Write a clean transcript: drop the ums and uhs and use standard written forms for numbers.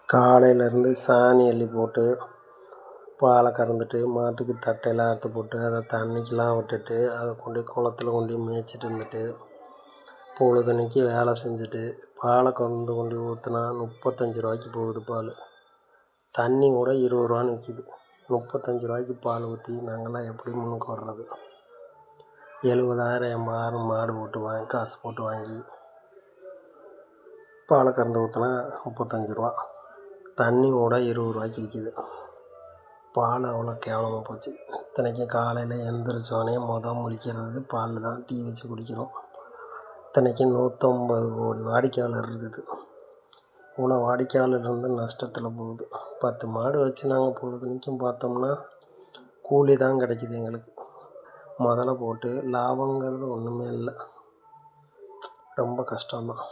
காலையிலேருந்து சாணி அள்ளி போட்டு பாலை கறந்துட்டு மாட்டுக்கு தட்டையெல்லாம் அறுத்து போட்டு அதை தண்ணிக்கெலாம் விட்டுட்டு அதை கொண்டு குளத்துல கொண்டு மேய்ச்சிட்டு வந்துட்டு பொழுதன்னைக்கு வேலை செஞ்சுட்டு பாலை கொண்டு ஊற்றுனா 35 ரூபாய்க்கு போகுது பால். தண்ணி கூட 20 ரூபான்னு விற்கிது. 35 ரூபாய்க்கு பால் ஊற்றி நாங்கள்லாம் எப்படி முன்னுக்கு வர்றது? 70,000 80,000 மாடு போட்டு காசு போட்டு வாங்கி பாலை கறந்து ஊற்றினா 35 ரூபா. தண்ணி கூட 20 ரூபாய்க்கு விற்கிது. பால் அவ்வளோ கேவலமாக போச்சு. இத்தனைக்கும் காலையில் எழுந்திரிச்சோடனே முழிக்கிறது பால் தான், டீ வச்சு குடிக்கிறோம். இத்தனைக்கும் 150 கோடி வாடிக்கையாளர் இருக்குது. இவ்வளோ வாடிக்கையாளர் இருந்து நஷ்டத்தில் போகுது. 10 மாடு வச்சு நாங்கள் பொழுதுனைக்கும் பார்த்தோம்னா கூலி தான் கிடைக்கிது எங்களுக்கு. முதல்ல போட்டு லாபங்கிறது ஒன்றுமே இல்லை. ரொம்ப கஷ்டம்தான்.